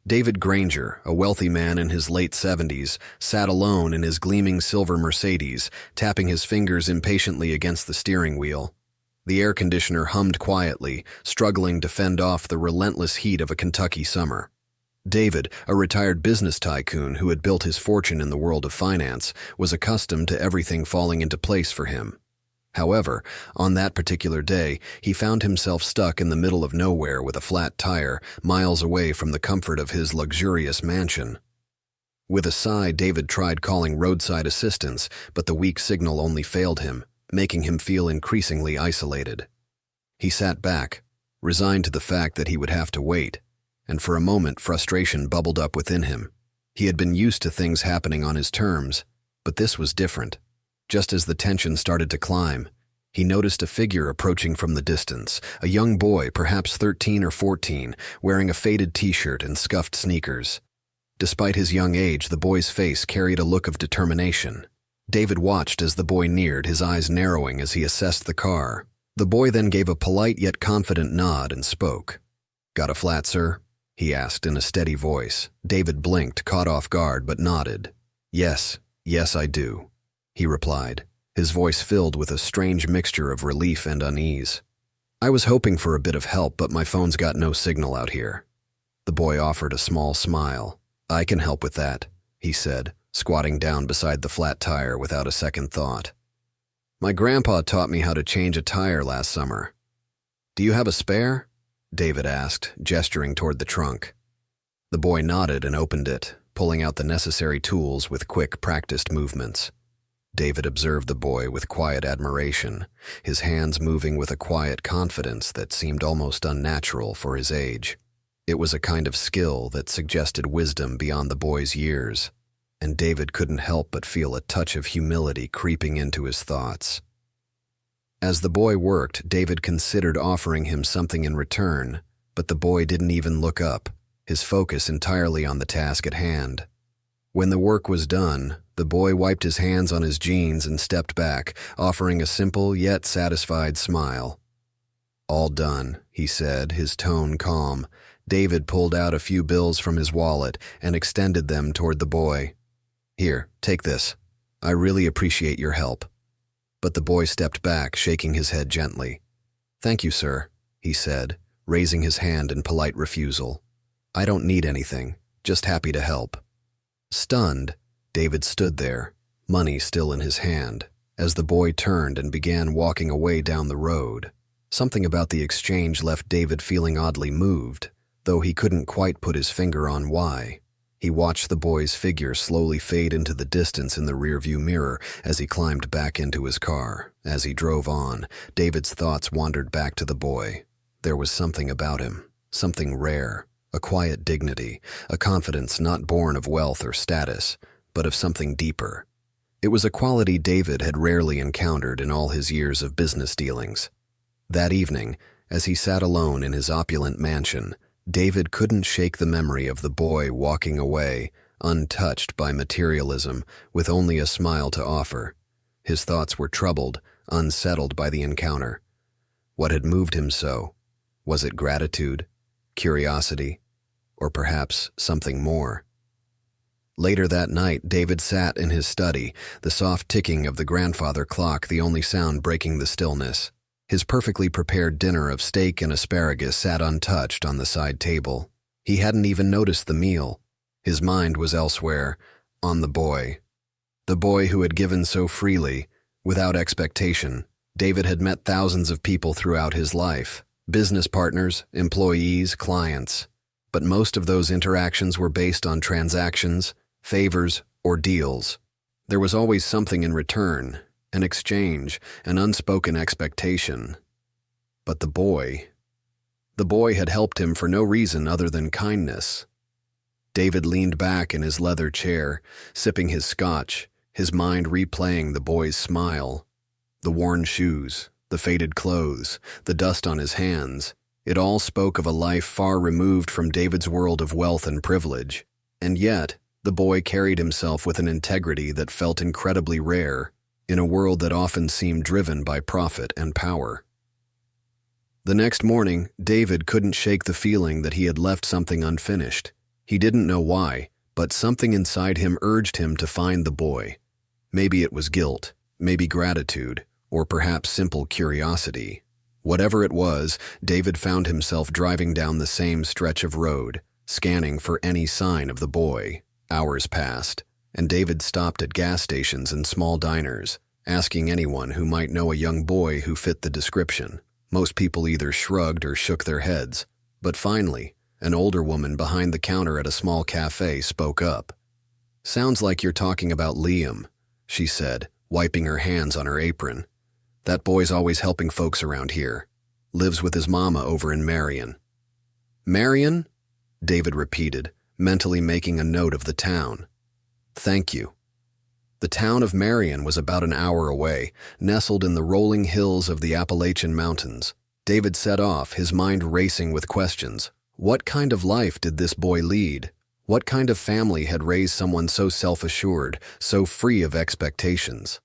David Granger, a wealthy man in his late 70s, sat alone in his gleaming silver Mercedes, tapping his fingers impatiently against the steering wheel. The air conditioner hummed quietly, struggling to fend off the relentless heat of a Kentucky summer. David, a retired business tycoon who had built his fortune in the world of finance, was accustomed to everything falling into place for him. However, on that particular day, he found himself stuck in the middle of nowhere with a flat tire, miles away from the comfort of his luxurious mansion. With a sigh, David tried calling roadside assistance, but the weak signal only failed him, making him feel increasingly isolated. He sat back, resigned to the fact that he would have to wait, and for a moment frustration bubbled up within him. He had been used to things happening on his terms, but this was different. Just as the tension started to climb, he noticed a figure approaching from the distance, a young boy, perhaps 13 or 14, wearing a faded t-shirt and scuffed sneakers. Despite his young age, the boy's face carried a look of determination. David watched as the boy neared, his eyes narrowing as he assessed the car. The boy then gave a polite yet confident nod and spoke. "Got a flat, sir?" he asked in a steady voice. David blinked, caught off guard, but nodded. Yes, I do," he replied, his voice filled with a strange mixture of relief and unease. "I was hoping for a bit of help, but my phone's got no signal out here." The boy offered a small smile. "I can help with that," he said, squatting down beside the flat tire without a second thought. "My grandpa taught me how to change a tire last summer." "Do you have a spare?" David asked, gesturing toward the trunk. The boy nodded and opened it, pulling out the necessary tools with quick, practiced movements. David observed the boy with quiet admiration, his hands moving with a quiet confidence that seemed almost unnatural for his age. It was a kind of skill that suggested wisdom beyond the boy's years, and David couldn't help but feel a touch of humility creeping into his thoughts. As the boy worked, David considered offering him something in return, but the boy didn't even look up, his focus entirely on the task at hand. When the work was done, the boy wiped his hands on his jeans and stepped back, offering a simple yet satisfied smile. "All done," he said, his tone calm. David pulled out a few bills from his wallet and extended them toward the boy. "Here, take this. I really appreciate your help." But the boy stepped back, shaking his head gently. "Thank you, sir," he said, raising his hand in polite refusal. "I don't need anything, just happy to help." Stunned, David stood there, money still in his hand, as the boy turned and began walking away down the road. Something about the exchange left David feeling oddly moved, though he couldn't quite put his finger on why. He watched the boy's figure slowly fade into the distance in the rearview mirror as he climbed back into his car. As he drove on, David's thoughts wandered back to the boy. There was something about him, something rare, a quiet dignity, a confidence not born of wealth or status, but of something deeper. It was a quality David had rarely encountered in all his years of business dealings. That evening, as he sat alone in his opulent mansion, David couldn't shake the memory of the boy walking away, untouched by materialism, with only a smile to offer. His thoughts were troubled, unsettled by the encounter. What had moved him so? Was it gratitude, curiosity, or perhaps something more? Later that night, David sat in his study, the soft ticking of the grandfather clock the only sound breaking the stillness. His perfectly prepared dinner of steak and asparagus sat untouched on the side table. He hadn't even noticed the meal. His mind was elsewhere, on the boy. The boy who had given so freely, without expectation. David had met thousands of people throughout his life, business partners, employees, clients. But most of those interactions were based on transactions, favors, or deals. There was always something in return, an exchange, an unspoken expectation. But the boy had helped him for no reason other than kindness. David leaned back in his leather chair, sipping his scotch, his mind replaying the boy's smile. The worn shoes, the faded clothes, the dust on his hands, it all spoke of a life far removed from David's world of wealth and privilege. And yet, the boy carried himself with an integrity that felt incredibly rare, in a world that often seemed driven by profit and power. The next morning, David couldn't shake the feeling that he had left something unfinished. He didn't know why, but something inside him urged him to find the boy. Maybe it was guilt, maybe gratitude, or perhaps simple curiosity. Whatever it was, David found himself driving down the same stretch of road, scanning for any sign of the boy. Hours passed, and David stopped at gas stations and small diners, asking anyone who might know a young boy who fit the description. Most people either shrugged or shook their heads, but finally, an older woman behind the counter at a small cafe spoke up. "Sounds like you're talking about Liam," she said, wiping her hands on her apron. "That boy's always helping folks around here. Lives with his mama over in Marion." "Marion?" David repeated, mentally making a note of the town. "Thank you." The town of Marion was about an hour away, nestled in the rolling hills of the Appalachian Mountains. David set off, his mind racing with questions. What kind of life did this boy lead? What kind of family had raised someone so self-assured, so free of expectations?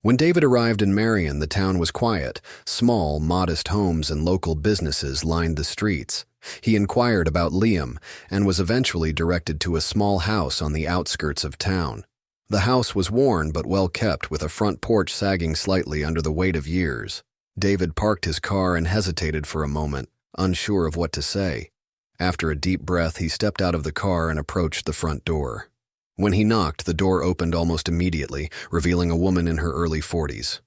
When David arrived in Marion, the town was quiet. Small, modest homes and local businesses lined the streets. He inquired about Liam and was eventually directed to a small house on the outskirts of town. The house was worn but well kept, with a front porch sagging slightly under the weight of years. David parked his car and hesitated for a moment, unsure of what to say. After a deep breath, he stepped out of the car and approached the front door. When he knocked, the door opened almost immediately, revealing a woman in her early 40s.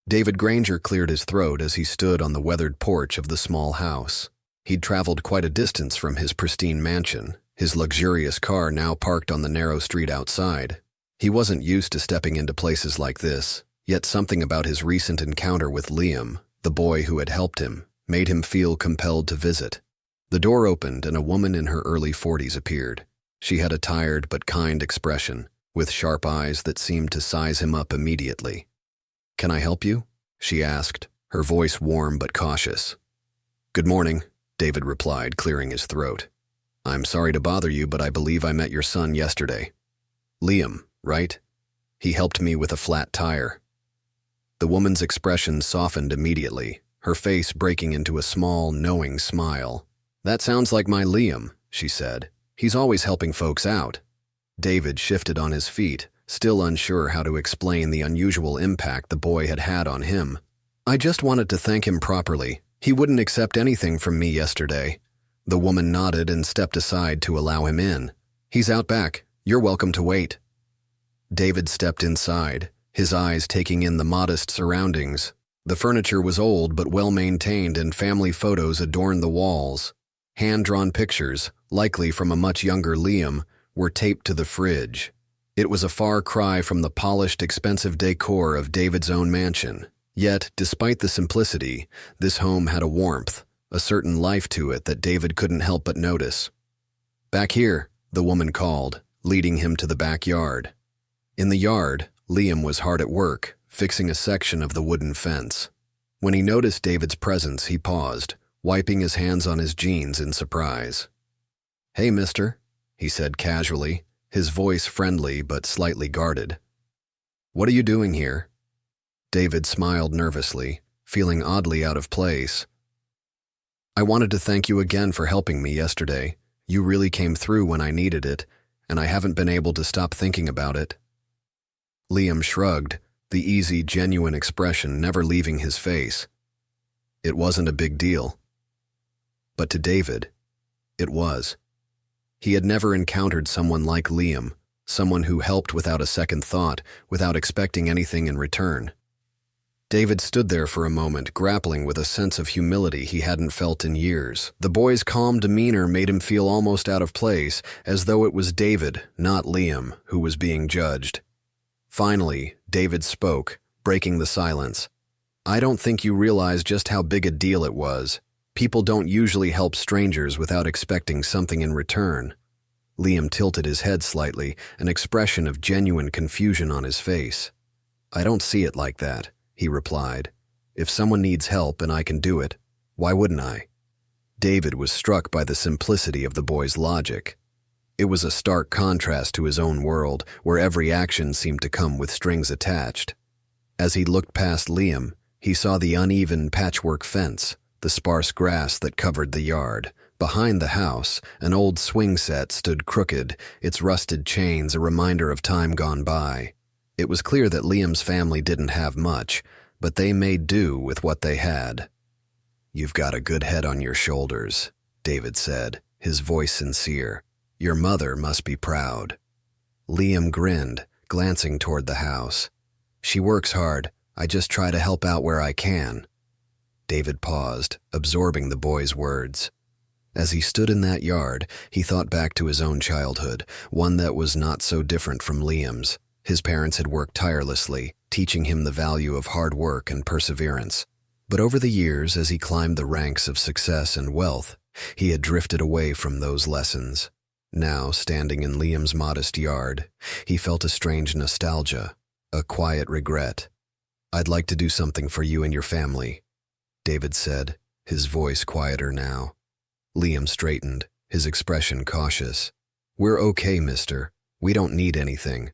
David Granger cleared his throat as he stood on the weathered porch of the small house. He'd traveled quite a distance from his pristine mansion, his luxurious car now parked on the narrow street outside. He wasn't used to stepping into places like this, yet something about his recent encounter with Liam, the boy who had helped him, made him feel compelled to visit. The door opened and a woman in her early 40s appeared. She had a tired but kind expression, with sharp eyes that seemed to size him up immediately. "Can I help you?" she asked, her voice warm but cautious. "Good morning," David replied, clearing his throat. "I'm sorry to bother you, but I believe I met your son yesterday. Liam, right? He helped me with a flat tire." The woman's expression softened immediately, her face breaking into a small, knowing smile. "That sounds like my Liam," she said. "He's always helping folks out." David shifted on his feet, still unsure how to explain the unusual impact the boy had had on him. "I just wanted to thank him properly. He wouldn't accept anything from me yesterday." The woman nodded and stepped aside to allow him in. "He's out back. You're welcome to wait." David stepped inside, his eyes taking in the modest surroundings. The furniture was old but well-maintained, and family photos adorned the walls. Hand-drawn pictures, likely from a much younger Liam, were taped to the fridge. It was a far cry from the polished, expensive decor of David's own mansion. Yet, despite the simplicity, this home had a warmth, a certain life to it that David couldn't help but notice. "Back here," the woman called, leading him to the backyard. In the yard, Liam was hard at work, fixing a section of the wooden fence. When he noticed David's presence, he paused, wiping his hands on his jeans in surprise. "Hey, mister," he said casually, his voice friendly but slightly guarded. "What are you doing here?" David smiled nervously, feeling oddly out of place. "I wanted to thank you again for helping me yesterday. You really came through when I needed it, and I haven't been able to stop thinking about it." Liam shrugged, the easy, genuine expression never leaving his face. It wasn't a big deal. But to David, it was. He had never encountered someone like Liam, someone who helped without a second thought, without expecting anything in return. David stood there for a moment, grappling with a sense of humility he hadn't felt in years. The boy's calm demeanor made him feel almost out of place, as though it was David, not Liam, who was being judged. Finally, David spoke, breaking the silence. "I don't think you realize just how big a deal it was. People don't usually help strangers without expecting something in return." Liam tilted his head slightly, an expression of genuine confusion on his face. "I don't see it like that," he replied. "If someone needs help and I can do it, why wouldn't I?" David was struck by the simplicity of the boy's logic. It was a stark contrast to his own world, where every action seemed to come with strings attached. As he looked past Liam, he saw the uneven patchwork fence, the sparse grass that covered the yard, Behind the house, an old swing set stood crooked, its rusted chains a reminder of time gone by. It was clear that Liam's family didn't have much, but they made do with what they had. "You've got a good head on your shoulders," David said, his voice sincere. "Your mother must be proud." Liam grinned, glancing toward the house. "She works hard. I just try to help out where I can." David paused, absorbing the boy's words. As he stood in that yard, he thought back to his own childhood, one that was not so different from Liam's. His parents had worked tirelessly, teaching him the value of hard work and perseverance. But over the years, as he climbed the ranks of success and wealth, he had drifted away from those lessons. Now, standing in Liam's modest yard, he felt a strange nostalgia, a quiet regret. "I'd like to do something for you and your family," David said, his voice quieter now. Liam straightened, his expression cautious. "We're okay, mister. We don't need anything."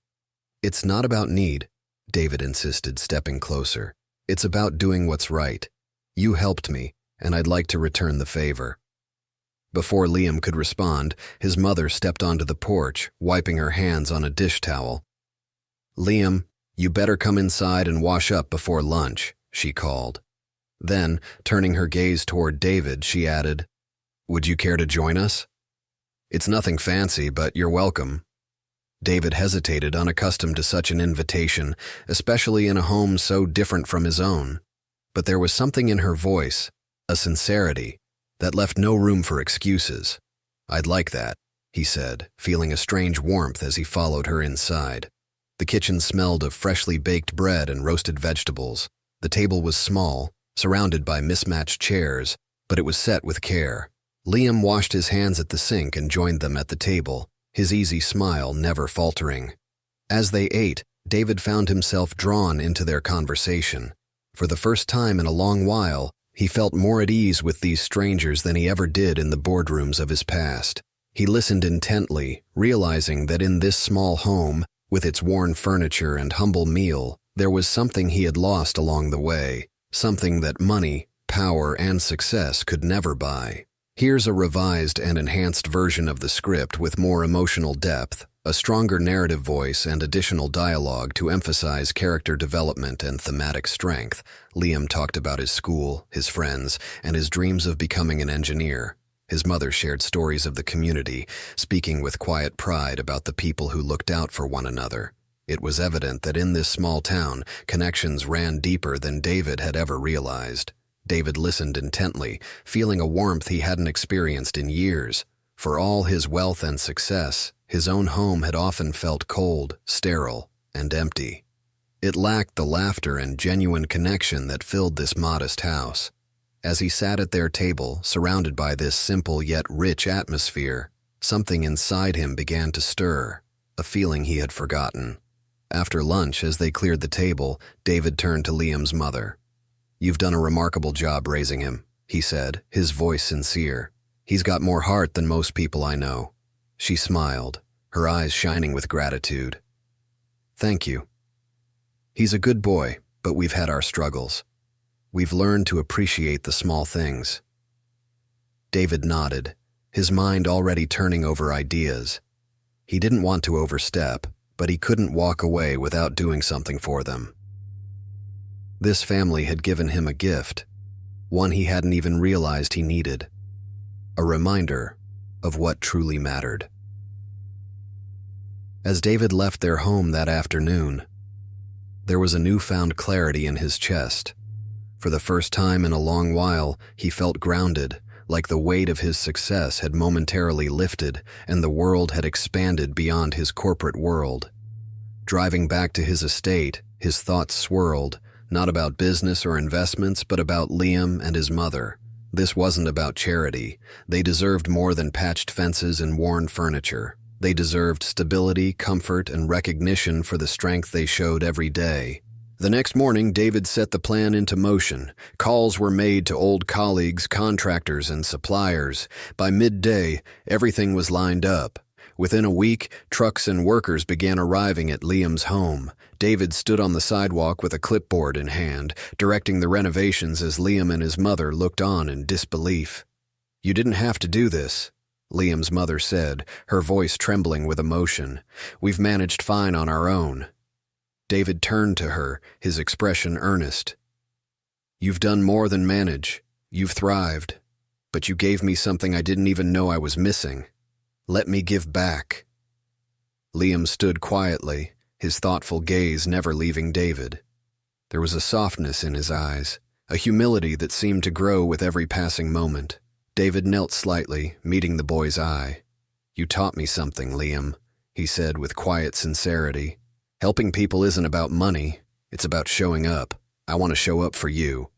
"It's not about need," David insisted, stepping closer. "It's about doing what's right. You helped me, and I'd like to return the favor." Before Liam could respond, his mother stepped onto the porch, wiping her hands on a dish towel. "Liam, you better come inside and wash up before lunch," she called. Then, turning her gaze toward David, she added, "Would you care to join us? It's nothing fancy, but you're welcome." David hesitated, unaccustomed to such an invitation, especially in a home so different from his own. But there was something in her voice, a sincerity, that left no room for excuses. "I'd like that," he said, feeling a strange warmth as he followed her inside. The kitchen smelled of freshly baked bread and roasted vegetables. The table was small, surrounded by mismatched chairs, but it was set with care. Liam washed his hands at the sink and joined them at the table, his easy smile never faltering. As they ate, David found himself drawn into their conversation. For the first time in a long while, he felt more at ease with these strangers than he ever did in the boardrooms of his past. He listened intently, realizing that in this small home, with its worn furniture and humble meal, there was something he had lost along the way, something that money, power, and success could never buy. Here's a revised and enhanced version of the script with more emotional depth, a stronger narrative voice, and additional dialogue to emphasize character development and thematic strength. Liam talked about his school, his friends, and his dreams of becoming an engineer. His mother shared stories of the community, speaking with quiet pride about the people who looked out for one another. It was evident that in this small town, connections ran deeper than David had ever realized. David listened intently, feeling a warmth he hadn't experienced in years. For all his wealth and success, his own home had often felt cold, sterile, and empty. It lacked the laughter and genuine connection that filled this modest house. As he sat at their table, surrounded by this simple yet rich atmosphere, something inside him began to stir, a feeling he had forgotten. After lunch, as they cleared the table, David turned to Liam's mother. "You've done a remarkable job raising him," he said, his voice sincere. "He's got more heart than most people I know." She smiled, her eyes shining with gratitude. "Thank you. He's a good boy, but we've had our struggles. We've learned to appreciate the small things." David nodded, his mind already turning over ideas. He didn't want to overstep, but he couldn't walk away without doing something for them. This family had given him a gift, one he hadn't even realized he needed. A reminder of what truly mattered. As David left their home that afternoon, there was a newfound clarity in his chest. For the first time in a long while, he felt grounded, like the weight of his success had momentarily lifted and the world had expanded beyond his corporate world. Driving back to his estate, his thoughts swirled, not about business or investments, but about Liam and his mother. This wasn't about charity. They deserved more than patched fences and worn furniture. They deserved stability, comfort, and recognition for the strength they showed every day. The next morning, David set the plan into motion. Calls were made to old colleagues, contractors, and suppliers. By midday, everything was lined up. Within a week, trucks and workers began arriving at Liam's home. David stood on the sidewalk with a clipboard in hand, directing the renovations as Liam and his mother looked on in disbelief. "You didn't have to do this," Liam's mother said, her voice trembling with emotion. "We've managed fine on our own." David turned to her, his expression earnest. "You've done more than manage. You've thrived. But you gave me something I didn't even know I was missing. Let me give back." Liam stood quietly, his thoughtful gaze never leaving David. There was a softness in his eyes, a humility that seemed to grow with every passing moment. David knelt slightly, meeting the boy's eye. "You taught me something, Liam," he said with quiet sincerity. "Helping people isn't about money, it's about showing up. I want to show up for you."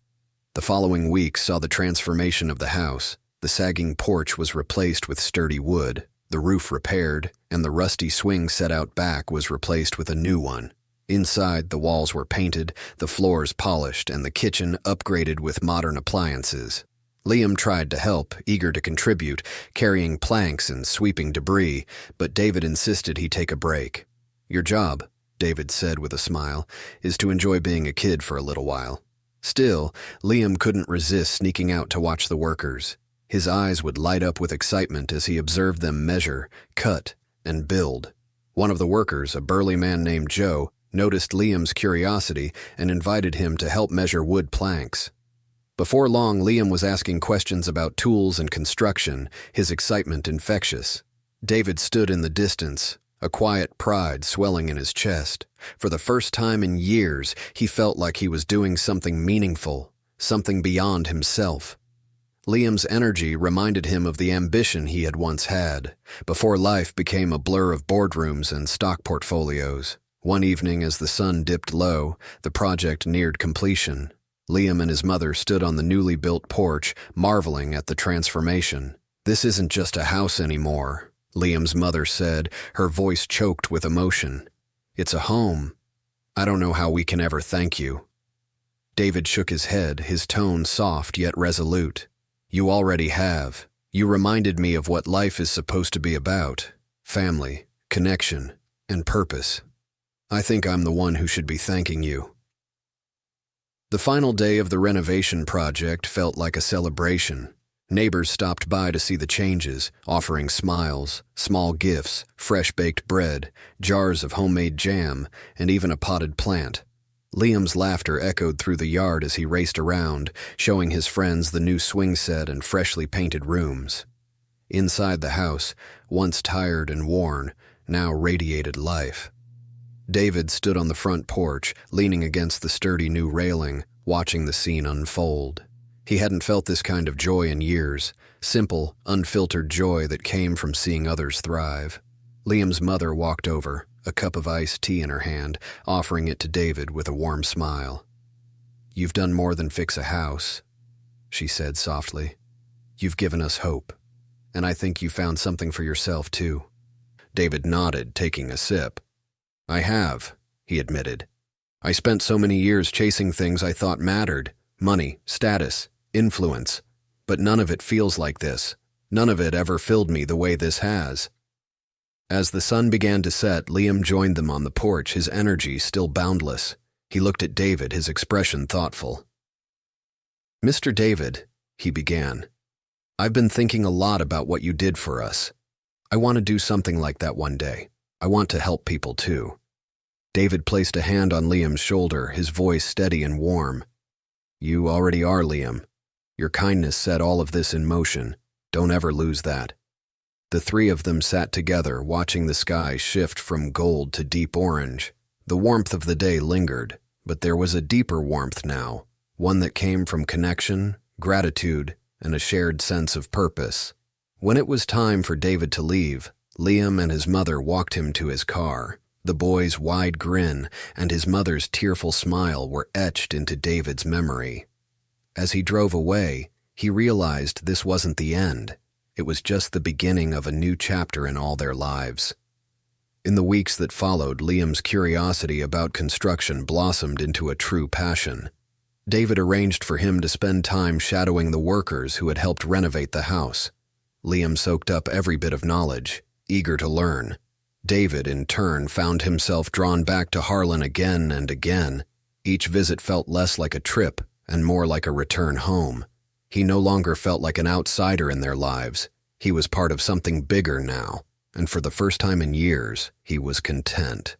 The following week saw the transformation of the house. The sagging porch was replaced with sturdy wood, the roof repaired, and the rusty swing set out back was replaced with a new one. Inside, the walls were painted, the floors polished, and the kitchen upgraded with modern appliances. Liam tried to help, eager to contribute, carrying planks and sweeping debris, but David insisted he take a break. "Your job," David said with a smile, "is to enjoy being a kid for a little while." Still, Liam couldn't resist sneaking out to watch the workers. His eyes would light up with excitement as he observed them measure, cut, and build. One of the workers, a burly man named Joe, noticed Liam's curiosity and invited him to help measure wood planks. Before long, Liam was asking questions about tools and construction, his excitement infectious. David stood in the distance, a quiet pride swelling in his chest. For the first time in years, he felt like he was doing something meaningful, something beyond himself. Liam's energy reminded him of the ambition he had once had, before life became a blur of boardrooms and stock portfolios. One evening, as the sun dipped low, the project neared completion. Liam and his mother stood on the newly built porch, marveling at the transformation. "This isn't just a house anymore," Liam's mother said, her voice choked with emotion. "It's a home. I don't know how we can ever thank you." David shook his head, his tone soft yet resolute. "You already have. You reminded me of what life is supposed to be about: family, connection, and purpose. I think I'm the one who should be thanking you." The final day of the renovation project felt like a celebration. Neighbors stopped by to see the changes, offering smiles, small gifts, fresh-baked bread, jars of homemade jam, and even a potted plant. Liam's laughter echoed through the yard as he raced around, showing his friends the new swing set and freshly painted rooms. Inside the house, once tired and worn, now radiated life. David stood on the front porch, leaning against the sturdy new railing, watching the scene unfold. He hadn't felt this kind of joy in years, simple, unfiltered joy that came from seeing others thrive. Liam's mother walked over, a cup of iced tea in her hand, offering it to David with a warm smile. "You've done more than fix a house," she said softly. "You've given us hope, and I think you found something for yourself, too." David nodded, taking a sip. "I have," he admitted. "I spent so many years chasing things I thought mattered: money, status, influence. But none of it feels like this. None of it ever filled me the way this has." As the sun began to set, Liam joined them on the porch, his energy still boundless. He looked at David, his expression thoughtful. "Mr. David," he began, "I've been thinking a lot about what you did for us. I want to do something like that one day. I want to help people too." David placed a hand on Liam's shoulder, his voice steady and warm. "You already are, Liam. Your kindness set all of this in motion. Don't ever lose that." The three of them sat together, watching the sky shift from gold to deep orange. The warmth of the day lingered, but there was a deeper warmth now, one that came from connection, gratitude, and a shared sense of purpose. When it was time for David to leave, Liam and his mother walked him to his car. The boy's wide grin and his mother's tearful smile were etched into David's memory. As he drove away, he realized this wasn't the end. It was just the beginning of a new chapter in all their lives. In the weeks that followed, Liam's curiosity about construction blossomed into a true passion. David arranged for him to spend time shadowing the workers who had helped renovate the house. Liam soaked up every bit of knowledge, eager to learn. David, in turn, found himself drawn back to Harlan again and again. Each visit felt less like a trip and more like a return home. He no longer felt like an outsider in their lives. He was part of something bigger now, and for the first time in years, he was content.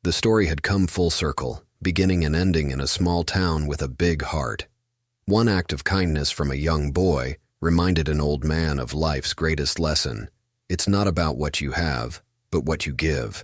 The story had come full circle, beginning and ending in a small town with a big heart. One act of kindness from a young boy reminded an old man of life's greatest lesson. It's not about what you have, but what you give.